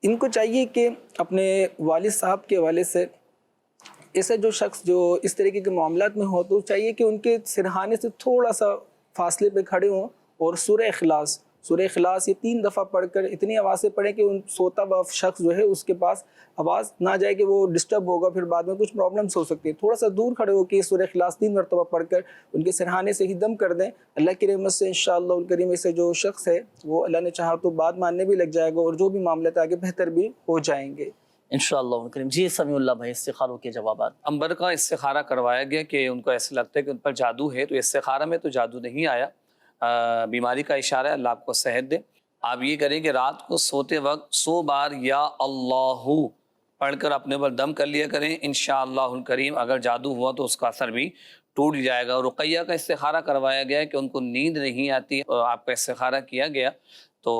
Speaker 12: ان کو چاہیے کہ اپنے والد صاحب کے حوالے سے ایسا جو شخص جو اس طریقے کے معاملات میں ہو تو چاہیے کہ ان کے سرہانے سے تھوڑا سا فاصلے پہ کھڑے ہوں اور سورہ اخلاص یہ 3 دفعہ پڑھ کر اتنی آواز سے پڑھیں کہ ان سوتا ہوا شخص جو ہے اس کے پاس آواز نہ جائے کہ وہ ڈسٹرب ہوگا، پھر بعد میں کچھ پرابلمس ہو سکتی ہیں۔ تھوڑا سا دور کھڑے ہو کے سورہ اخلاص 3 مرتبہ پڑھ کر ان کے سرہانے سے ہی دم کر دیں۔ اللہ کی رحمت سے انشاءاللہ الکریم سے جو شخص ہے وہ اللہ نے چاہا تو بات ماننے بھی لگ جائے گا اور جو بھی معاملات آگے بہتر بھی ہو جائیں گے
Speaker 1: انشاءاللہ الکریم۔ جی سمیع اللہ بھائی، استخاروں کے جوابات۔
Speaker 2: انبر کا استخارہ کروایا گیا کہ ان کو ایسا لگتا ہے کہ ان پر جادو ہے، تو استخارہ میں تو جادو نہیں آیا، بیماری کا اشارہ ہے، اللہ آپ کو صحت دے۔ آپ یہ کریں کہ رات کو سوتے وقت 100 بار یا اللہ پڑھ کر اپنے پر دم کر لیا کریں، انشاءاللہ الکریم اگر جادو ہوا تو اس کا اثر بھی ٹوٹ جائے گا۔ اور رقیہ کا استخارہ کروایا گیا ہے کہ ان کو نیند نہیں آتی، آپ کا استخارہ کیا گیا تو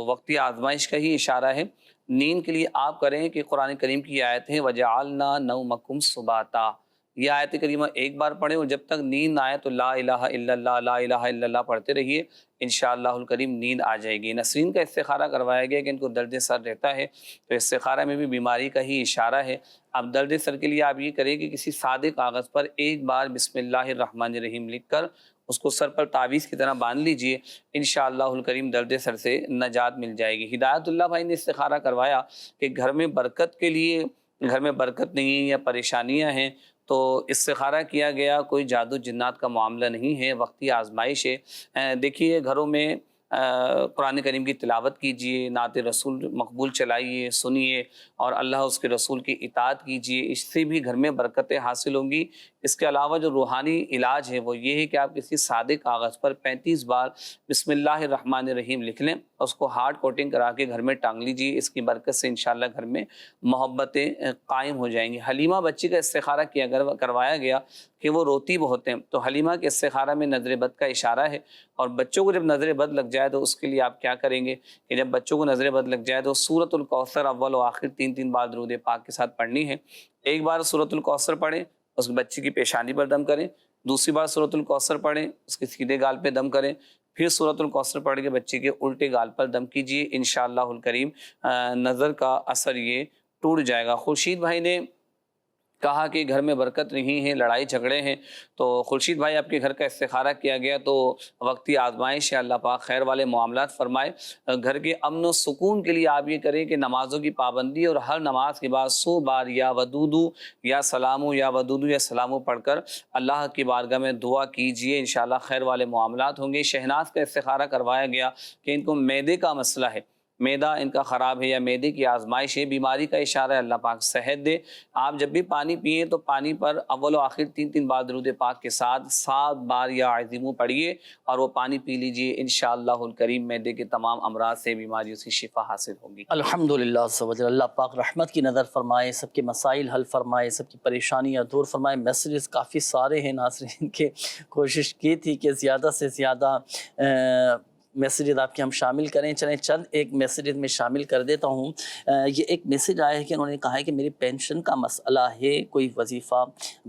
Speaker 2: وقتی آزمائش کا ہی اشارہ ہے۔ نیند کے لیے آپ کریں کہ قرآن کریم کی آیت ہے وَجَعَلْنَا نَوْمَكُمْ سُبَاتًا، یہ آیت کریمہ ایک بار پڑھیں اور جب تک نیند نہ آئے تو لا الہ الا اللہ لا الہ الا اللہ پڑھتے رہیے، انشاءاللہ الکریم نیند آ جائے گی۔ نسرین کا استخارہ کروایا گیا کہ ان کو درد سر رہتا ہے، تو استخارہ میں بھی بیماری کا ہی اشارہ ہے۔ اب درد سر کے لیے آپ یہ کریں کہ کسی سادے کاغذ پر ایک بار بسم اللہ الرحمن الرحیم لکھ کر اس کو سر پر تعویذ کی طرح باندھ لیجئے، انشاءاللہ الکریم درد سر سے نجات مل جائے گی۔ ہدایت اللہ بھائی نے استخارہ کروایا کہ گھر میں برکت کے لیے، گھر میں برکت نہیں ہے یا پریشانیاں ہیں، تو استخارہ کیا گیا، کوئی جادو جنات کا معاملہ نہیں ہے، وقتی آزمائش ہے۔ دیکھیے گھروں میں قرآن کریم کی تلاوت کیجئے، نعت رسول مقبول چلائیے، سنیے اور اللہ اس کے رسول کی اطاعت کیجئے، اس سے بھی گھر میں برکتیں حاصل ہوں گی۔ اس کے علاوہ جو روحانی علاج ہے وہ یہ ہے کہ آپ کسی سادے کاغذ پر 35 بار بسم اللہ الرحمن الرحیم لکھ لیں اور اس کو ہارڈ کوٹنگ کرا کے گھر میں ٹانگ لیجئے، اس کی برکت سے انشاءاللہ گھر میں محبتیں قائم ہو جائیں گی۔ حلیمہ بچی کا استخارہ کروایا گیا کہ وہ روتی بہت ہیں، تو حلیمہ کے استخارہ میں نظر بد کا اشارہ ہے، اور بچوں کو جب نظر بد لگ جائے تو اس کے لیے آپ کیا کریں گے کہ جب بچوں کو نظر بد لگ جائے تو سورۃ الکوثر اول و آخر 3 بار درود پاک کے ساتھ پڑھنی ہے۔ ایک بار سورۃ الکوثر پڑھیں، اس بچی کی پیشانی پر دم کریں، دوسری بار سورۃ الکوثر پڑھیں، اس کے سیدھے گال پہ دم کریں، پھر سورۃ الکوثر پڑھ کے بچی کے الٹے گال پر دم کیجیے، انشاءاللہ الکریم نظر کا اثر یہ ٹوٹ جائے گا۔ خورشید بھائی نے کہا کہ گھر میں برکت نہیں ہے، لڑائی جھگڑے ہیں، تو خورشید بھائی آپ کے گھر کا استخارہ کیا گیا تو وقتی آزمائش ہے، اللہ پاک خیر والے معاملات فرمائے۔ گھر کے امن و سکون کے لیے آپ یہ کریں کہ نمازوں کی پابندی اور ہر نماز کے بعد 100 بار یا ودودو یا سلامو یا ودودو یا سلامو پڑھ کر اللہ کی بارگاہ میں دعا کیجئے، انشاءاللہ خیر والے معاملات ہوں گے۔ شہناز کا استخارہ کروایا گیا کہ ان کو معدے کا مسئلہ ہے، معدہ ان کا خراب ہے یا معدے کی آزمائش ہے، بیماری کا اشارہ ہے، اللہ پاک صحت دے۔ آپ جب بھی پانی پئیں تو پانی پر اول و آخر 3 بار درود پاک کے ساتھ 7 بار یا عظیمو پڑھیے اور وہ پانی پی لیجئے، انشاءاللہ الکریم معدے کے تمام امراض سے، بیماریوں سے شفا حاصل ہوگی۔
Speaker 1: الحمدللہ سبحان اللہ پاک رحمت کی نظر فرمائے، سب کے مسائل حل فرمائے، سب کی پریشانیاں دور فرمائے۔ میسیجز کافی سارے ہیں ناظرین کے، کوشش کی تھی کہ زیادہ سے زیادہ میسیجز آپ کے ہم شامل کریں، چلیں چند ایک میسیجز میں شامل کر دیتا ہوں۔ یہ ایک میسیج آیا ہے کہ انہوں نے کہا ہے کہ میری پینشن کا مسئلہ ہے، کوئی وظیفہ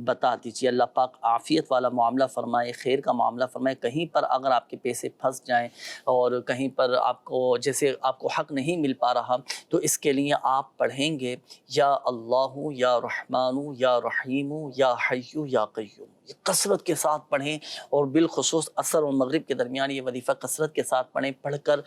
Speaker 1: بتا دیجیے، اللہ پاک عافیت والا معاملہ فرمائے، خیر کا معاملہ فرمائے۔ کہیں پر اگر آپ کے پیسے پھنس جائیں اور کہیں پر آپ کو جیسے آپ کو حق نہیں مل پا رہا تو اس کے لیے آپ پڑھیں گے یا اللہ یا رحمان یا رحیم یا حی یا قیوم، یہ کثرت کے ساتھ پڑھیں، اور بالخصوص عصر اور مغرب کے درمیان یہ وظیفہ کثرت کے ساتھ پڑھیں، پڑھ کر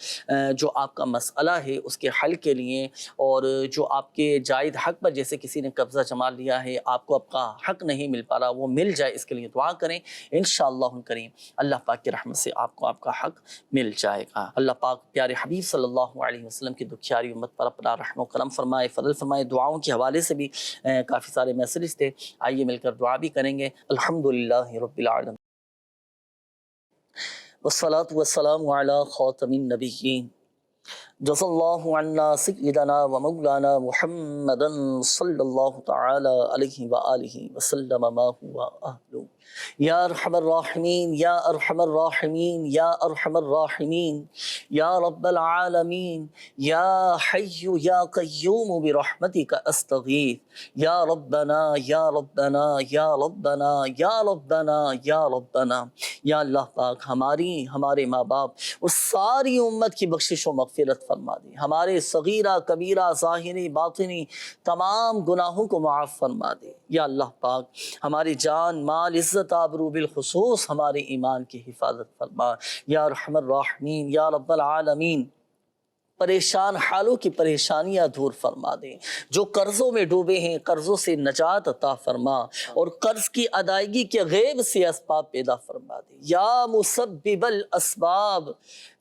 Speaker 1: جو آپ کا مسئلہ ہے اس کے حل کے لیے، اور جو آپ کے جائز حق پر جیسے کسی نے قبضہ جما لیا ہے، آپ کو آپ کا حق نہیں مل پا رہا، وہ مل جائے، اس کے لیے دعا کریں، انشاءاللہ الکریم اللہ پاک کی رحمت سے آپ کو آپ کا حق مل جائے گا۔ اللہ پاک پیارے حبیب صلی اللہ علیہ وسلم کی دکھیاری امت پر اپنا رحم و کرم فرمائے، فضل فرمائے۔ دعاؤں کے حوالے سے بھی کافی سارے میسیجز تھے، آئیے مل کر دعا بھی کریں گے۔ الحمدللہ رب العالمین والصلاة والسلام علی خاتم النبیین، جزا اللہ عنا سیدنا و مولانا محمدا صلی اللہ تعالی علیہ وآلہ وسلم ما ہوا اہلہ۔ یا ارحم الراحمین یا ارحم الراحمین یا ارحم الراحمین یا رب العالمین یا حی یا قیوم برحمتک استغیث یا ربنا یا ربنا یا ربنا یا ربنا یا ربنا۔ یا اللہ پاک ہماری، ہمارے ماں باپ اور ساری امت کی بخشش و مغفرت فرما دے، ہمارے صغیرہ کبیرہ ظاہری باطنی تمام گناہوں کو معاف فرما دے یا اللہ پاک، ہماری جان مال عزت آبرو بالخصوص ہمارے ایمان کی حفاظت فرما یا ارحم الراحمین یا رب العالمین۔ پریشان حالوں کی پریشانیاں دور فرما دے، جو قرضوں میں ڈوبے ہیں قرضوں سے نجات عطا فرما اور قرض کی ادائیگی کے غیب سے اسباب پیدا فرما دے یا مسبب الاسباب،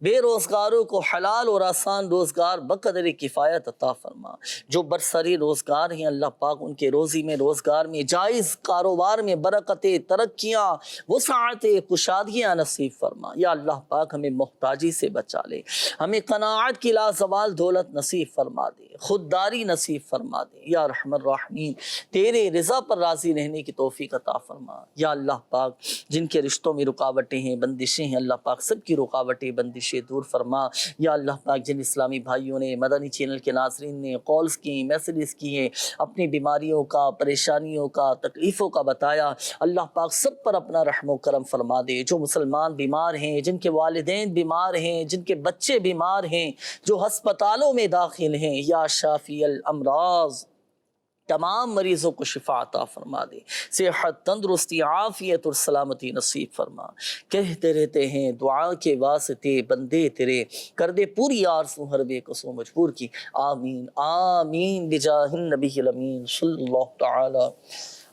Speaker 1: بے روزگاروں کو حلال اور آسان روزگار بقدر کفایت عطا فرما، جو برسری روزگار ہیں اللہ پاک ان کے روزی میں روزگار میں جائز کاروبار میں برکتیں ترقیاں وسعتیں کشادگیاں نصیب فرما یا اللہ پاک، ہمیں محتاجی سے بچا لے، ہمیں قناعت کی زوال دولت نصیب فرما دے، خودداری نصیب فرما دے یا ارحم الراحمین، تیرے رضا پر راضی رہنے کی توفیق عطا فرما یا اللہ پاک، جن کے رشتوں میں رکاوٹیں ہیں بندشیں ہیں اللہ پاک سب کی رکاوٹیں بندشیں دور فرما یا اللہ پاک، جن اسلامی بھائیوں نے مدنی چینل کے ناظرین نے کالز کی میسیجز کی ہیں، اپنی بیماریوں کا پریشانیوں کا تکلیفوں کا بتایا، اللہ پاک سب پر اپنا رحم و کرم فرما دے، جو مسلمان بیمار ہیں، جن کے والدین بیمار ہیں، جن کے بچے بیمار ہیں، جو ہسپتالوں میں داخل ہیں، یا شافی الامراض، تمام مریضوں کو شفا عطا فرما دے، صحت تندرستی عافیت اور سلامتی نصیب فرما۔ کہتے رہتے ہیں دعا کے واسطے بندے تیرے، کر دے پوری آرزو ہر بے قصو مجبور کی، آمین آمین بجاہ النبی الامین صلی اللہ تعالی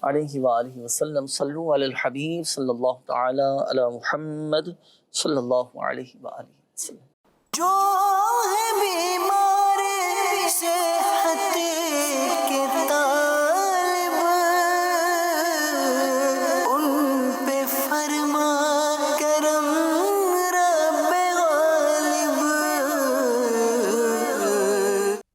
Speaker 1: علیہ وآلہ وسلم۔ صلو علی الحبیب صلی اللہ تعالی علی محمد صلی اللہ علیہ وآلہ وسلم۔
Speaker 13: جو ہے بیمار